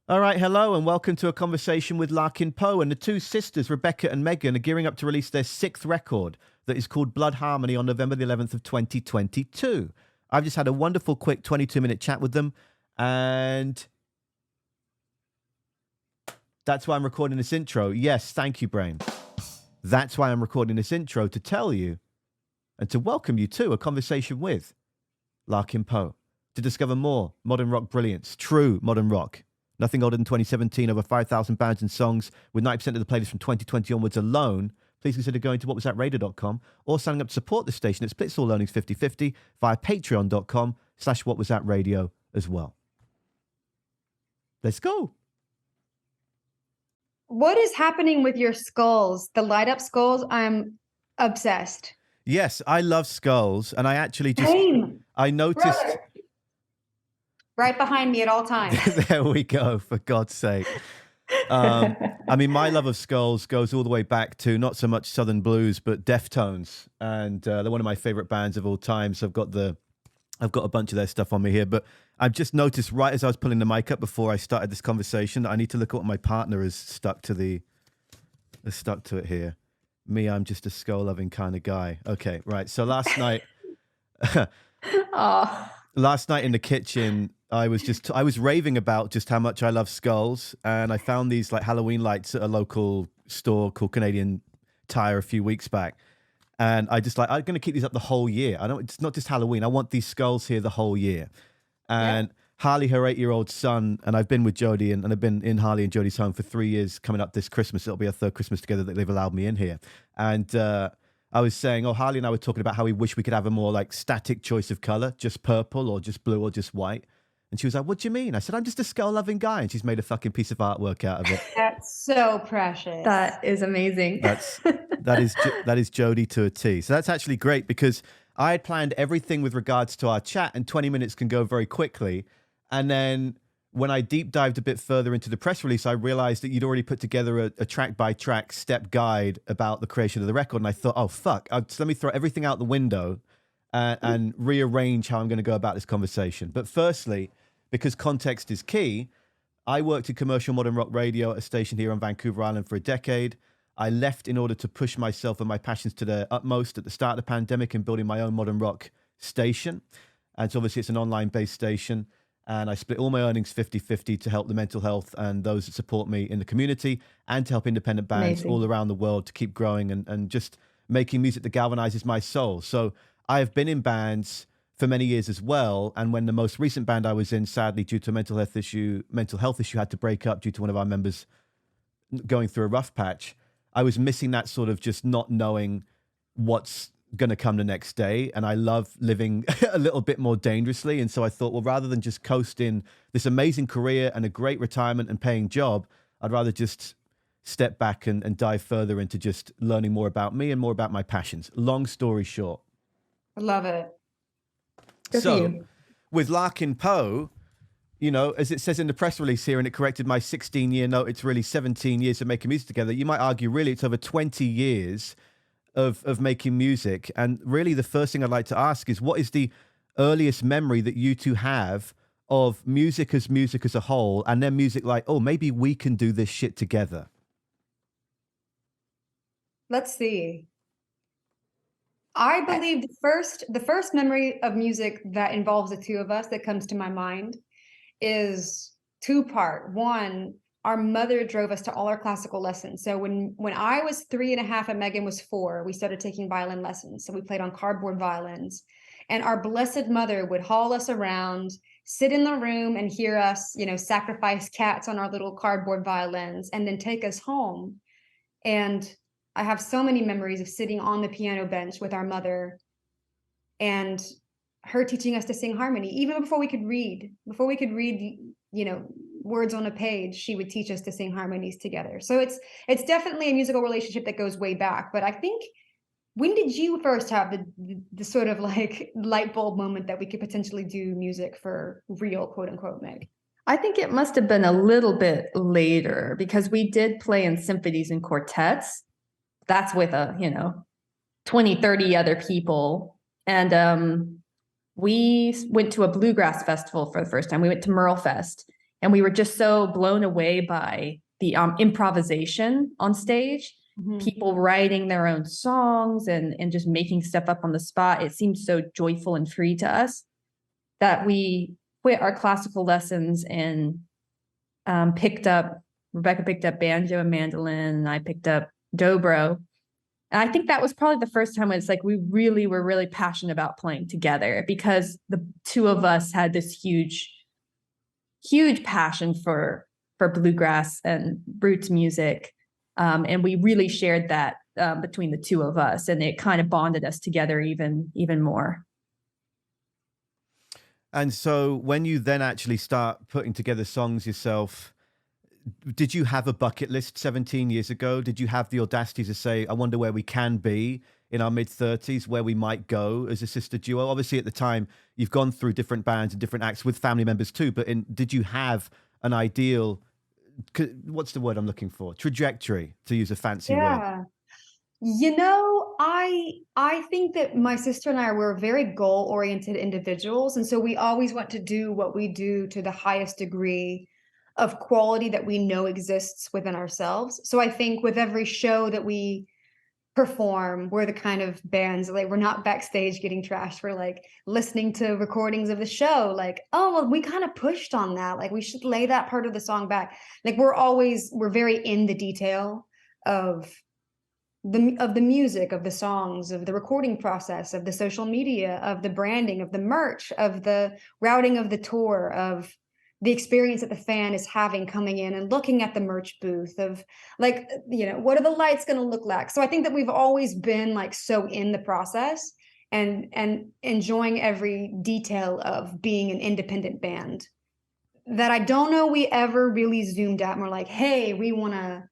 All right, hello, and welcome to a conversation with Larkin Poe. And the two sisters, Rebecca and Megan, are gearing up to release their sixth record that is called Blood Harmony on November the 11th of 2022. I've just had a wonderful, quick 22-minute chat with them, and that's why I'm recording this intro. Yes, thank you, Brain. That's why I'm recording this intro, to tell you and to welcome you to a conversation with Larkin Poe, to discover more modern rock brilliance, true modern rock. Nothing older than 2017, over 5,000 bands and songs, with 90% of the playlist from 2020 onwards alone. Please consider going to whatwasthatradio.com or signing up to support the station. It splits all earnings 50-50 via patreon.com/whatwasthatradio as well. Let's go. What is happening with your skulls? The light up skulls? I'm obsessed. Yes, I love skulls. And I actually just, I noticed... Brother. Right behind me at all times. There we go, for God's sake. I mean, my love of skulls goes all the way back to not so much Southern blues, but Deftones, and they're one of my favorite bands of all time. So I've got a bunch of their stuff on me here. But I've just noticed right as I was pulling the mic up before I started this conversation, I need to look at what my partner has stuck to it here. Me, I'm just a skull-loving kind of guy. Okay, right. So last night, last night in the kitchen, I was raving about just how much I love skulls, and I found these like Halloween lights at a local store called Canadian Tire a few weeks back, and I'm going to keep these up the whole year. It's not just Halloween. I want these skulls here the whole year. And Harley, her 8-year-old son, and I've been with Jody, and I've been in Harley and Jody's home for 3 years. Coming up this Christmas, it'll be our third Christmas together that they've allowed me in here, and I was saying, Harley and I were talking about how we wish we could have a more like static choice of color, just purple or just blue or just white. And she was like, "What do you mean?" I said, "I'm just a skull-loving guy." And she's made a fucking piece of artwork out of it. That's so precious. That is amazing. That is Jody to a T. So that's actually great, because I had planned everything with regards to our chat, and 20 minutes can go very quickly. And then when I deep dived a bit further into the press release, I realized that you'd already put together a track-by-track step guide about the creation of the record. And I thought, oh, fuck, let me throw everything out the window and rearrange how I'm going to go about this conversation. But firstly, because context is key, I worked in commercial modern rock radio at a station here on Vancouver Island for a decade. I left in order to push myself and my passions to their utmost at the start of the pandemic and building my own modern rock station. And so obviously it's an online-based station. And I split all my earnings 50-50 to help the mental health and those that support me in the community, and to help independent bands all around the world to keep growing and just making music that galvanizes my soul. So I have been in bands for many years as well. And when the most recent band I was in, sadly, due to a mental health issue, had to break up due to one of our members going through a rough patch, I was missing that sort of just not knowing what's going to come the next day. And I love living a little bit more dangerously. And so I thought, well, rather than just coast in this amazing career and a great retirement and paying job, I'd rather just step back and dive further into just learning more about me and more about my passions. Long story short. I love it. So with Larkin Poe, you know, as it says in the press release here, and it corrected my 16-year note, it's really 17 years of making music together. You might argue really it's over 20 years of making music. And really the first thing I'd like to ask is, what is the earliest memory that you two have of music as a whole, and then music like, oh, maybe we can do this shit together? Let's see. I believe the first memory of music that involves the two of us that comes to my mind is two-part. One, our mother drove us to all our classical lessons. So when I was 3.5 and Megan was 4, we started taking violin lessons. So we played on cardboard violins, and our blessed mother would haul us around, sit in the room and hear us, you know, sacrifice cats on our little cardboard violins, and then take us home. And I have so many memories of sitting on the piano bench with our mother and her teaching us to sing harmony. Even before we could read, you know, words on a page, she would teach us to sing harmonies together. So it's definitely a musical relationship that goes way back. But I think, when did you first have the sort of like light bulb moment that we could potentially do music for real, quote unquote, Meg? I think it must have been a little bit later, because we did play in symphonies and quartets. That's with 20, 30 other people. And we went to a bluegrass festival for the first time. We went to Merle Fest And we were just so blown away by the improvisation on stage, people writing their own songs and just making stuff up on the spot. It seemed so joyful and free to us that we quit our classical lessons and Rebecca picked up banjo and mandolin, and I picked up dobro. And I think that was probably the first time when it's like we really were really passionate about playing together, because the two of us had this huge passion for bluegrass and roots music. And we really shared that between the two of us, and it kind of bonded us together even more. And so when you then actually start putting together songs yourself, did you have a bucket list 17 years ago? Did you have the audacity to say, I wonder where we can be in our mid-30s, where we might go as a sister duo? Obviously, at the time, you've gone through different bands and different acts with family members too, but did you have an ideal, what's the word I'm looking for? Trajectory, to use a fancy word. You know, I think that my sister and I were very goal-oriented individuals. And so we always want to do what we do to the highest degree of quality that we know exists within ourselves. So I think with every show that we perform, we're the kind of bands, like, we're not backstage getting trashed. We're like listening to recordings of the show, like, oh, well, we kind of pushed on that. Like, we should lay that part of the song back. Like, we're very in the detail of the music, of the songs, of the recording process, of the social media, of the branding, of the merch, of the routing of the tour, of the experience that the fan is having coming in and looking at the merch booth, of, like, you know, what are the lights going to look like? So I think that we've always been like so in the process and enjoying every detail of being an independent band, that I don't know we ever really zoomed out and we're like, hey, we want to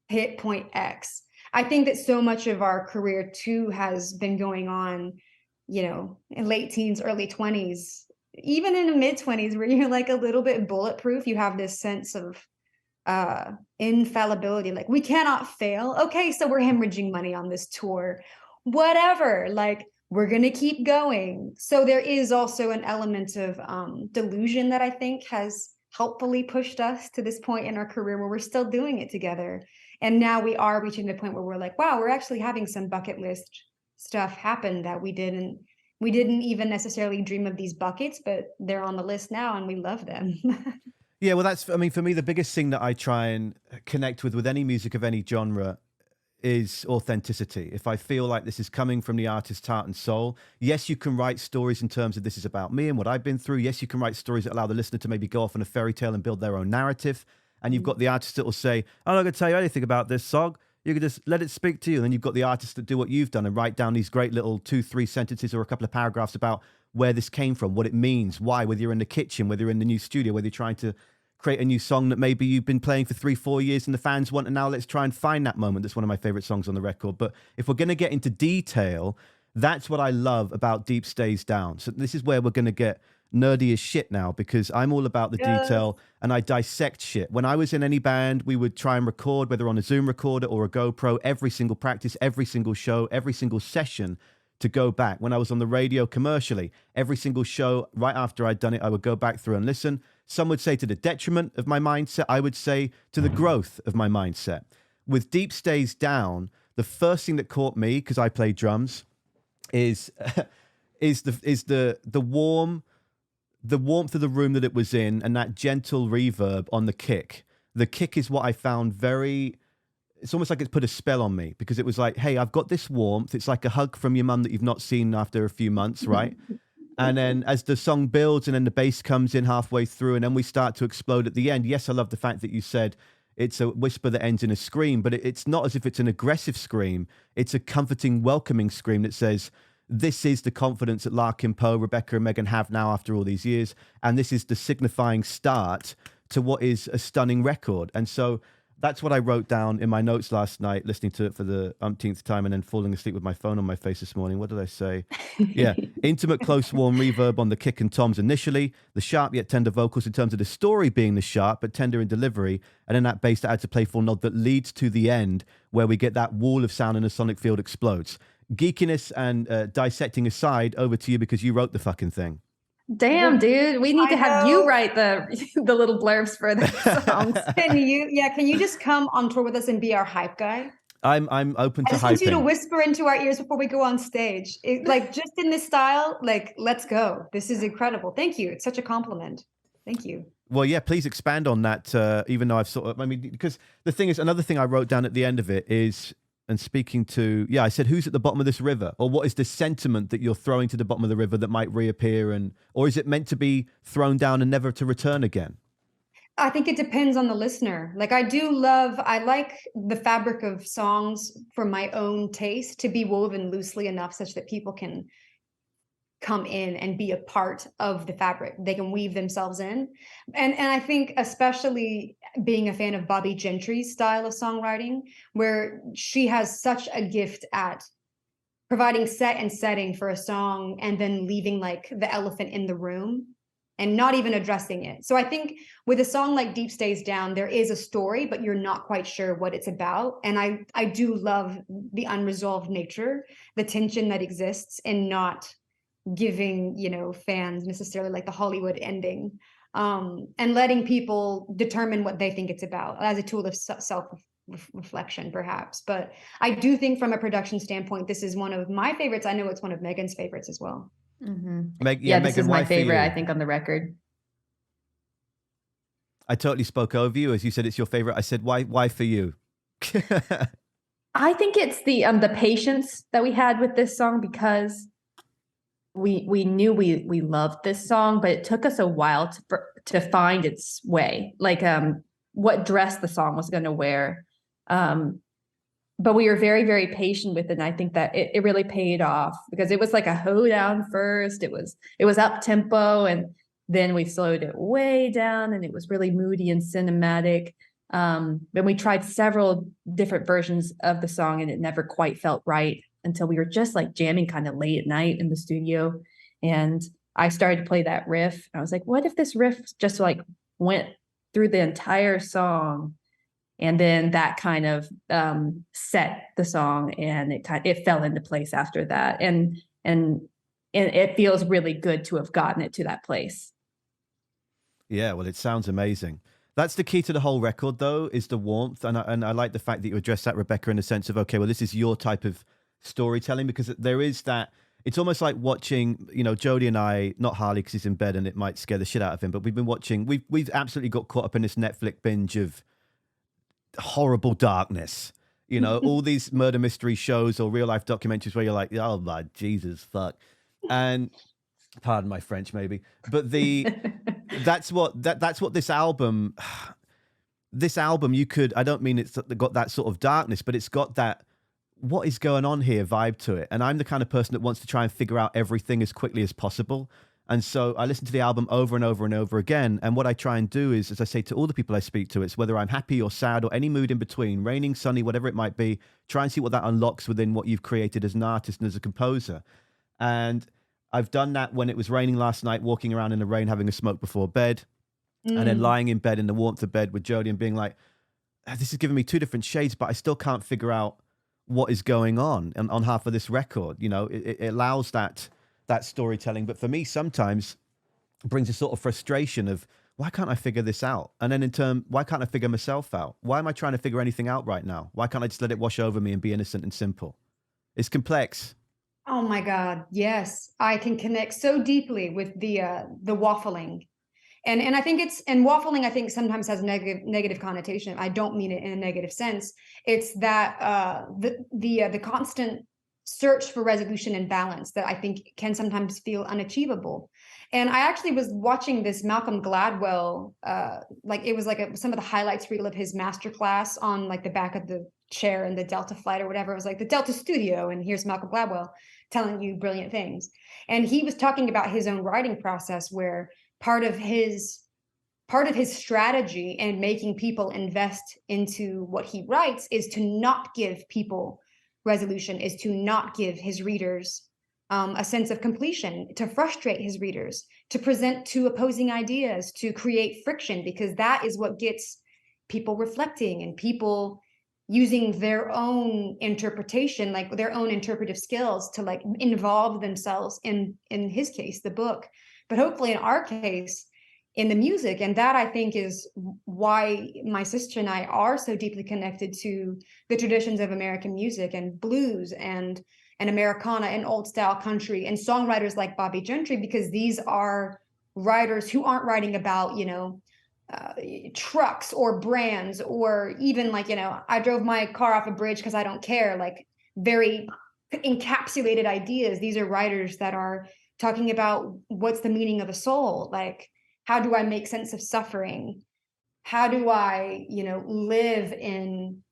hit point X. I think that so much of our career too has been going on, you know, in late teens, early 20s, even in the mid 20s, where you're like a little bit bulletproof. You have this sense of infallibility, like, we cannot fail. Okay, so we're hemorrhaging money on this tour, whatever, like, we're going to keep going. So there is also an element of delusion that I think has helpfully pushed us to this point in our career where we're still doing it together. And now we are reaching the point where we're like, wow, we're actually having some bucket list stuff happen that we didn't even necessarily dream of these buckets, but they're on the list now and we love them. Yeah, well, I mean, for me, the biggest thing that I try and connect with any music of any genre is authenticity. If I feel like this is coming from the artist's heart and soul, yes, you can write stories in terms of this is about me and what I've been through. Yes, you can write stories that allow the listener to maybe go off on a fairy tale and build their own narrative. And you've got the artists that will say, I'm not going to tell you anything about this song. You can just let it speak to you. And then you've got the artists that do what you've done and write down these great little 2-3 sentences or a couple of paragraphs about where this came from, what it means, why, whether you're in the kitchen, whether you're in the new studio, whether you're trying to create a new song that maybe you've been playing for 3-4 years and the fans want, and now let's try and find that moment. That's one of my favorite songs on the record. But if we're going to get into detail, that's what I love about Deep Stays Down. So this is where we're going to get nerdy as shit now, because I'm all about the detail and I dissect shit. When I was in any band, we would try and record, whether on a Zoom recorder or a GoPro, every single practice, every single show, every single session, to go back. When I was on the radio commercially, every single show, right after I'd done it, I would go back through and listen. Some would say to the detriment of my mindset. I would say to the growth of my mindset. With Deep Stays Down, the first thing that caught me, because I play drums, is the warmth of the room that it was in, and that gentle reverb on the kick. The kick is what I found it's almost like it's put a spell on me, because it was like, hey, I've got this warmth. It's like a hug from your mum that you've not seen after a few months, right? And then as the song builds and then the bass comes in halfway through and then we start to explode at the end. Yes, I love the fact that you said it's a whisper that ends in a scream, but it's not as if it's an aggressive scream. It's a comforting, welcoming scream that says, this is the confidence that Larkin Poe, Rebecca and Megan have now after all these years. And this is the signifying start to what is a stunning record. And so that's what I wrote down in my notes last night, listening to it for the umpteenth time and then falling asleep with my phone on my face this morning. What did I say? Yeah. Intimate, close, warm reverb on the kick and toms initially, the sharp yet tender vocals in terms of the story being the sharp but tender in delivery, and then that bass that adds a playful nod that leads to the end where we get that wall of sound and the sonic field explodes. Geekiness and dissecting aside, over to you, because you wrote the fucking thing. Damn, dude, we need to have you know. write the the little blurbs for the songs. Can you just come on tour with us and be our hype guy? I'm open I to just want you to hyping. whisper into our ears before we go on stage. Like just in this style, like, let's go. This is incredible. Thank you. It's such a compliment. Thank you. Well, yeah, please expand on that, even though I've sort of, I mean, because the thing is, another thing I wrote down at the end of it is, and speaking to, yeah, I said, who's at the bottom of this river? Or what is the sentiment that you're throwing to the bottom of the river that might reappear? Or is it meant to be thrown down and never to return again? I think it depends on the listener. Like I like the fabric of songs for my own taste to be woven loosely enough such that people can come in and be a part of the fabric. They can weave themselves in. And I think especially being a fan of Bobby Gentry's style of songwriting, where she has such a gift at providing set and setting for a song and then leaving like the elephant in the room and not even addressing it. So I think with a song like Deep Stays Down, there is a story, but you're not quite sure what it's about. And I do love the unresolved nature, the tension that exists in not giving, fans necessarily like the Hollywood ending, and letting people determine what they think it's about as a tool of self-reflection, perhaps. But I do think from a production standpoint, this is one of my favorites. I know it's one of Megan's favorites as well. Mm-hmm. Yeah, this Megan, is my why for favorite, you? I think, on the record. I totally spoke over you as you said it's your favorite. I said, why for you? I think it's the patience that we had with this song, because we knew we loved this song, but it took us a while to find its way, like what dress the song was going to wear. But we were very, very patient with it. And I think that it really paid off, because it was like a hoedown first. It was up tempo, and then we slowed it way down, and it was really moody and cinematic. Then we tried several different versions of the song, and it never quite felt right until we were just like jamming kind of late at night in the studio. And I started to play that riff. I was like, what if this riff just like went through the entire song? And then that kind of set the song, and it fell into place after that. And it feels really good to have gotten it to that place. Yeah, well, it sounds amazing. That's the key to the whole record, though, is the warmth. And I like the fact that you address that, Rebecca, in the sense of, okay, well, this is your type of storytelling, because there is that. It's almost like watching, Jody and I, not Harley because he's in bed and it might scare the shit out of him, but we've been watching, we've absolutely got caught up in this Netflix binge of horrible darkness. All these murder mystery shows or real life documentaries where you're like, oh my Jesus, fuck. And pardon my French, maybe, but that's what this album you could, I don't mean it's got that sort of darkness, but it's got that what is going on here vibe to it. And I'm the kind of person that wants to try and figure out everything as quickly as possible. And so I listen to the album over and over and over again. And what I try and do is, as I say to all the people I speak to, it's whether I'm happy or sad or any mood in between, raining, sunny, whatever it might be, try and see what that unlocks within what you've created as an artist and as a composer. And I've done that when it was raining last night, walking around in the rain, having a smoke before bed, and then lying in bed in the warmth of bed with Jodie and being like, this is giving me two different shades, but I still can't figure out what is going on half of this record. It allows that storytelling. But for me, sometimes it brings a sort of frustration of, why can't I figure this out? And then in turn, why can't I figure myself out? Why am I trying to figure anything out right now? Why can't I just let it wash over me and be innocent and simple? It's complex. Oh my God, yes. I can connect so deeply with the waffling. And I think waffling, I think sometimes has negative connotation. I don't mean it in a negative sense. It's that the constant search for resolution and balance that I think can sometimes feel unachievable. And I actually was watching this Malcolm Gladwell, it was like some of the highlights reel of his masterclass on like the back of the chair in the Delta flight or whatever. It was like the Delta studio, and here's Malcolm Gladwell telling you brilliant things. And he was talking about his own writing process, where part of his strategy in making people invest into what he writes is to not give people resolution, is to not give his readers a sense of completion, to frustrate his readers, to present two opposing ideas, to create friction, because that is what gets people reflecting and people using their own interpretation, like their own interpretive skills, to like involve themselves in his case, the book, but hopefully in our case, in the music. And that, I think, is why my sister and I are so deeply connected to the traditions of American music and blues and Americana and old style country and songwriters like Bobby Gentry, because these are writers who aren't writing about, trucks or brands, or even like, I drove my car off a bridge because I don't care, like very encapsulated ideas. These are writers that are talking about what's the meaning of a soul, like how do I make sense of suffering, how do I live in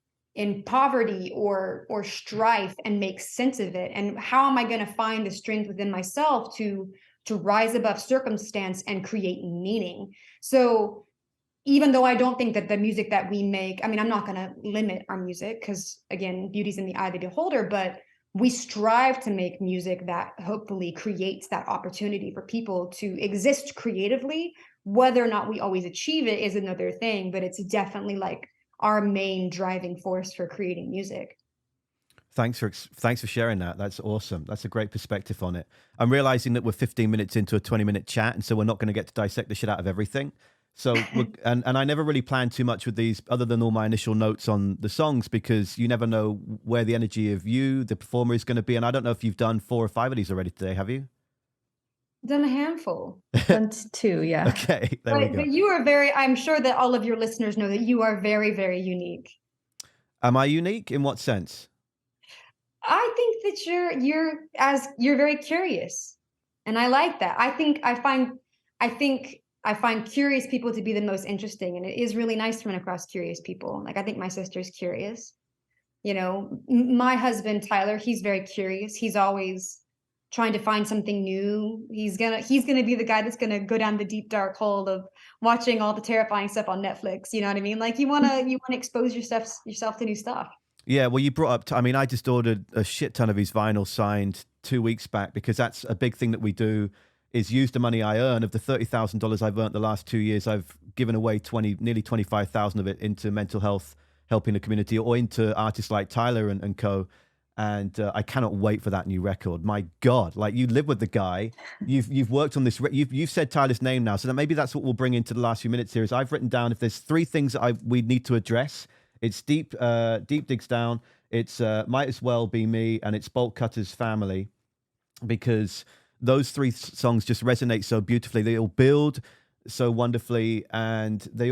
poverty or strife and make sense of it, and how am I going to find the strength within myself to rise above circumstance and create meaning. So even though I don't think that the music that we make, I mean, I'm not going to limit our music because, again, beauty's in the eye of the beholder, but we strive to make music that hopefully creates that opportunity for people to exist creatively. Whether or not we always achieve it is another thing, but it's definitely like our main driving force for creating music. Thanks for sharing that. That's awesome. That's a great perspective on it. I'm realizing that we're 15 minutes into a 20-minute chat, and so we're not going to get to dissect the shit out of everything. So, and I never really planned too much with these other than all my initial notes on the songs, because you never know where the energy of you, the performer, is going to be. And I don't know if you've done 4 or 5 of these already today, have you? Done a handful. Done 2, yeah. Okay, there we go. But you are I'm sure that all of your listeners know that you are very, very unique. Am I unique? In what sense? I think that you're very curious, and I like that. I find curious people to be the most interesting, and it is really nice to run across curious people. Like, I think my sister's curious. My husband Tyler, he's very curious. He's always trying to find something new. He's gonna be the guy that's gonna go down the deep dark hole of watching all the terrifying stuff on Netflix. You know what I mean? Like, you wanna expose yourself to new stuff. Yeah, well, you brought up, I mean, I just ordered a shit ton of his vinyl signed 2 weeks back, because that's a big thing that we do, is use the money I earn. Of the $30,000 I've earned the last 2 years, I've given away nearly 25,000 of it into mental health, helping the community, or into artists like Tyler and co. And I cannot wait for that new record. My God, like, you live with the guy. You've worked on this. You've said Tyler's name now, so that maybe that's what we'll bring into the last few minutes here. Is I've written down, if there's 3 things that we need to address, it's deep digs down. It's Might As Well Be Me, and it's Bolt Cutter's Family, because those 3 songs just resonate so beautifully. They all build so wonderfully, and they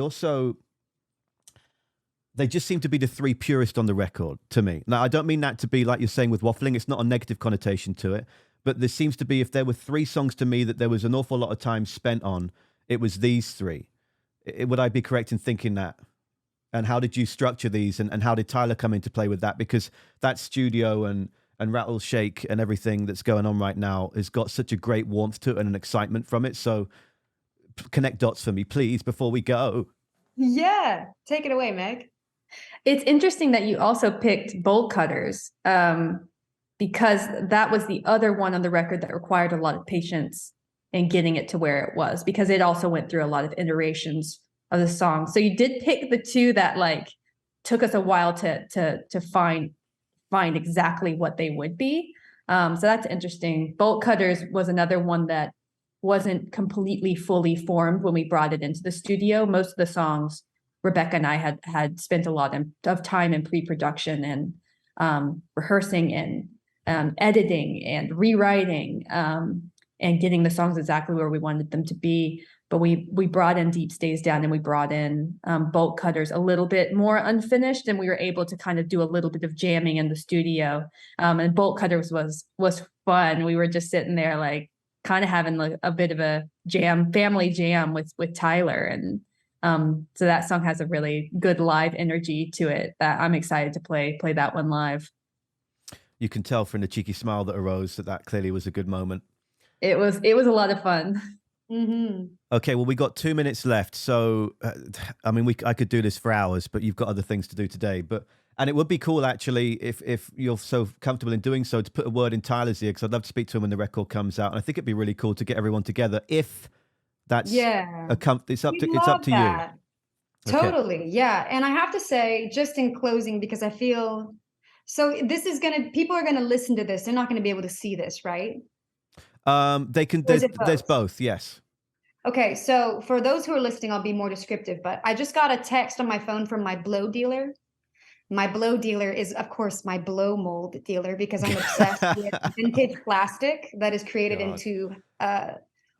just seem to be the 3 purest on the record to me. Now, I don't mean that to be like you're saying with waffling. It's not a negative connotation to it, but there seems to be, if there were 3 songs to me that there was an awful lot of time spent on, it was these 3. Would I be correct in thinking that? And how did you structure these, and how did Tyler come into play with that? Because that studio and rattle shake and everything that's going on right now has got such a great warmth to it and an excitement from it. So connect dots for me, please, before we go. Yeah, take it away, Meg. It's interesting that you also picked Bolt Cutters, because that was the other one on the record that required a lot of patience in getting it to where it was, because it also went through a lot of iterations of the song. So you did pick the 2 that like took us a while to find exactly what they would be. So that's interesting. Bolt Cutters was another one that wasn't completely fully formed when we brought it into the studio. Most of the songs, Rebecca and I had spent a lot of time in pre-production and rehearsing and editing and rewriting and getting the songs exactly where we wanted them to be. But we brought in Deep Stays Down, and we brought in Bolt Cutters a little bit more unfinished, and we were able to kind of do a little bit of jamming in the studio. And Bolt Cutters was fun. We were just sitting there like kind of having like a bit of a family jam with Tyler. And so that song has a really good live energy to it that I'm excited to play that one live. You can tell from the cheeky smile that arose that clearly was a good moment. It was a lot of fun. Mm-hmm. Okay, well, we got 2 minutes left, so I mean, I could do this for hours, but you've got other things to do today. And it would be cool, actually, if you're so comfortable in doing so, to put a word in Tyler's ear, because I'd love to speak to him when the record comes out. And I think it'd be really cool to get everyone together. If that's it's up to you. Totally, okay. Yeah. And I have to say, just in closing, because I feel so people are gonna listen to this. They're not gonna be able to see this, right? They can. There's both. Yes. Okay, so for those who are listening, I'll be more descriptive, but I just got a text on my phone from my blow dealer. My blow dealer is, of course, my blow mold dealer because I'm obsessed with vintage plastic that is created God. into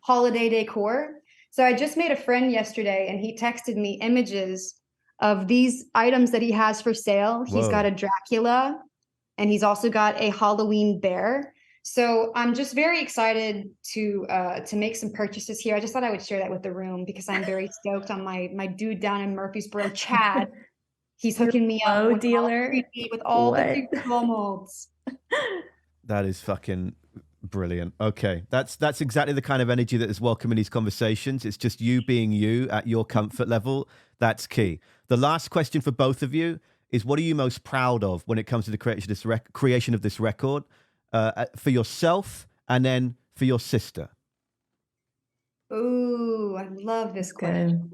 holiday decor. So I just made a friend yesterday and he texted me images of these items that he has for sale. He's got Whoa. a Dracula and he's also got a Halloween bear. So I'm just very excited to make some purchases here. I just thought I would share that with the room because I'm very stoked on my dude down in Murfreesboro, Chad. He's hooking me up Blow dealer. with all the What? freaking blow molds. That is fucking brilliant. Okay. That's exactly the kind of energy that is welcome in these conversations. It's just you being you at your comfort level. That's key. The last question for both of you is, what are you most proud of when it comes to the creation of this record, for yourself and then for your sister? Ooh, I love this question.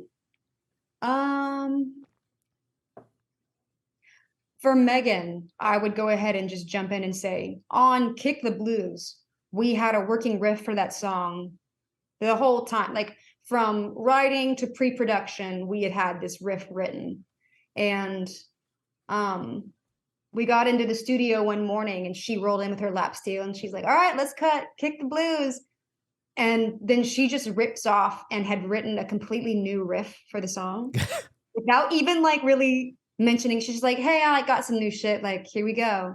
For Megan, I would go ahead and just jump in and say, on Kick the Blues, we had a working riff for that song the whole time. Like from writing to pre-production, we had this riff written. And we got into the studio one morning and she rolled in with her lap steel and she's like, all right, let's cut Kick the Blues. And then she just rips off and had written a completely new riff for the song without even like really mentioning. She's like, hey, I got some new shit. Like, here we go.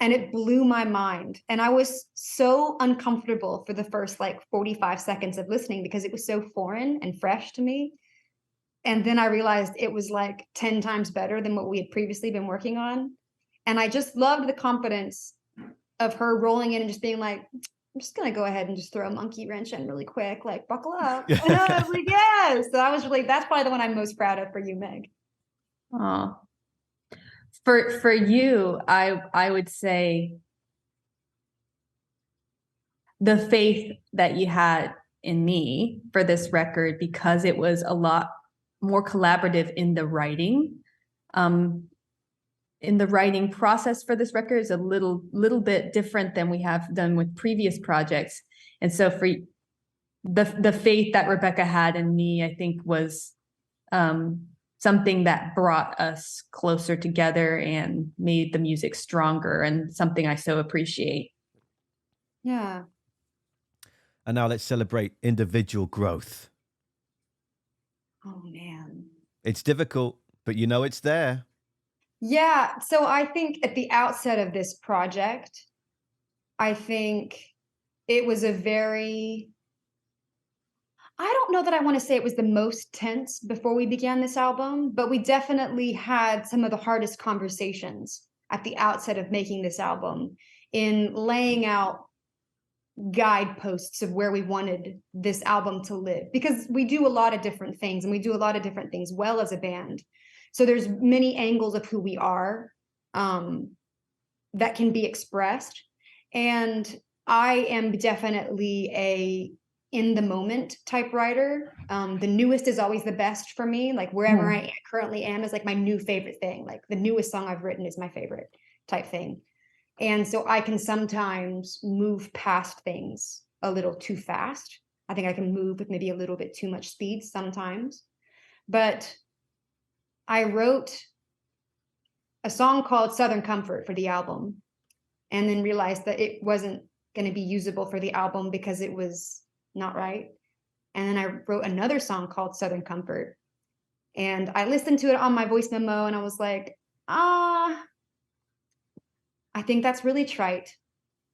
And it blew my mind. And I was so uncomfortable for the first like 45 seconds of listening because it was so foreign and fresh to me. And then I realized it was like 10 times better than what we had previously been working on. And I just loved the confidence of her rolling in and just being like, I'm just going to go ahead and just throw a monkey wrench in really quick, like buckle up. And I was like, yes. So that's probably the one I'm most proud of for you, Meg. Oh, for you, I would say the faith that you had in me for this record, because it was a lot more collaborative in the writing. In the writing process for this record is a little bit different than we have done with previous projects. And so for the faith that Rebecca had in me, I think was something that brought us closer together and made the music stronger, and something I so appreciate. Yeah. And now let's celebrate individual growth. Oh, man. It's difficult, but you know it's there. Yeah. So I think at the outset of this project, I think it was I don't know that I want to say it was the most tense before we began this album, but we definitely had some of the hardest conversations at the outset of making this album in laying out guideposts of where we wanted this album to live, because we do a lot of different things and we do a lot of different things well as a band. So there's many angles of who we are that can be expressed. And I am definitely a in the moment type writer. The newest is always the best for me. Like wherever I currently am is like my new favorite thing. Like the newest song I've written is my favorite type thing. And so I can sometimes move past things a little too fast. I think I can move with maybe a little bit too much speed sometimes. But I wrote a song called Southern Comfort for the album, and then realized that it wasn't going to be usable for the album because it was not right. And then I wrote another song called Southern Comfort, and I listened to it on my voice memo and I was like, I think that's really trite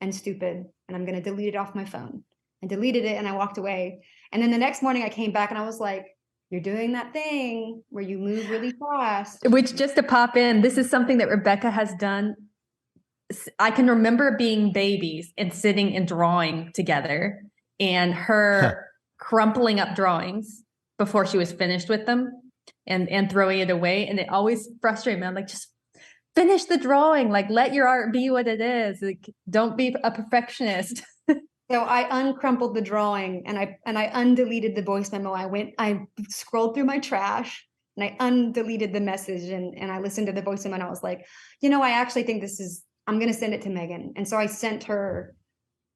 and stupid, and I'm going to delete it off my phone. I deleted it and I walked away. And then the next morning I came back and I was like, you're doing that thing where you move really fast. Which, just to pop in, this is something that Rebecca has done. I can remember being babies and sitting and drawing together, and her crumpling up drawings before she was finished with them and throwing it away. And it always frustrated me. I'm like, just finish the drawing. Like, let your art be what it is. Like, don't be a perfectionist. So I uncrumpled the drawing and I undeleted the voice memo. I scrolled through my trash and I undeleted the message and I listened to the voice memo and I was like, I actually think I'm going to send it to Megan. And so I sent her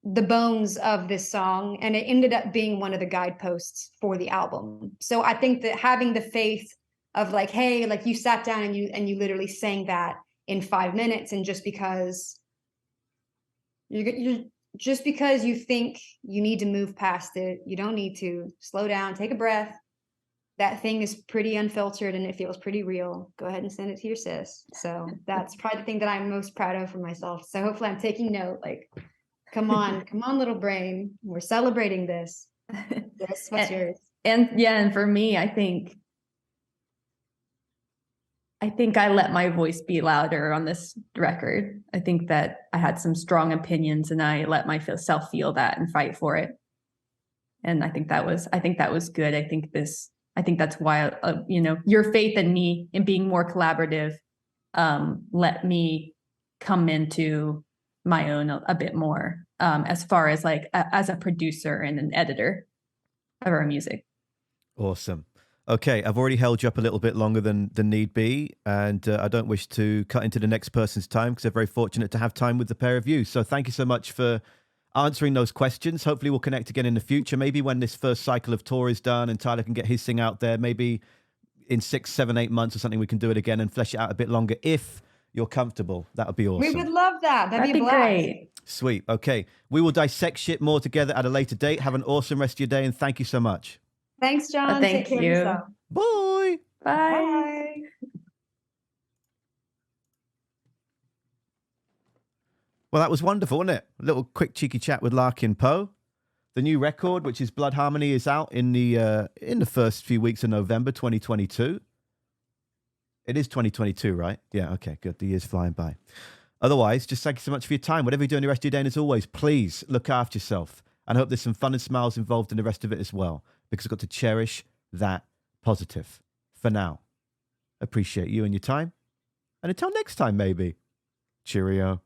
the bones of this song, and it ended up being one of the guideposts for the album. So I think that having the faith of like, hey, like you sat down and you literally sang that in 5 minutes, and just because you think you need to move past it, you don't need to. Slow down, take a breath. That thing is pretty unfiltered and it feels pretty real. Go ahead and send it to your sis. So that's probably the thing that I'm most proud of for myself. So hopefully I'm taking note, like, come on, little brain. We're celebrating this. This, what's yours? And for me, I think I let my voice be louder on this record. I think that I had some strong opinions and I let myself feel that and fight for it. And I think that was good. I think that's why, your faith in me in being more collaborative, let me come into my own a bit more, as far as like as a producer and an editor of our music. Awesome. Okay, I've already held you up a little bit longer than need be, and I don't wish to cut into the next person's time because they're very fortunate to have time with the pair of you. So thank you so much for answering those questions. Hopefully we'll connect again in the future, maybe when this first cycle of tour is done and Tyler can get his thing out there, maybe in 6, 7, 8 months or something, we can do it again and flesh it out a bit longer if you're comfortable. That would be awesome. We would love that. That'd be great. Sweet. Okay, we will dissect shit more together at a later date. Have an awesome rest of your day and thank you so much. Thanks, John. Thank Take care you. of yourself. Bye. Bye. Well, that was wonderful, wasn't it? A little quick cheeky chat with Larkin Poe. The new record, which is Blood Harmony, is out in the first few weeks of November 2022. It is 2022, right? Yeah, okay, good. The year's flying by. Otherwise, just thank you so much for your time. Whatever you do in the rest of your day, and as always, please look after yourself. And I hope there's some fun and smiles involved in the rest of it as well, because I've got to cherish that positive. For now, appreciate you and your time. And until next time, maybe. Cheerio.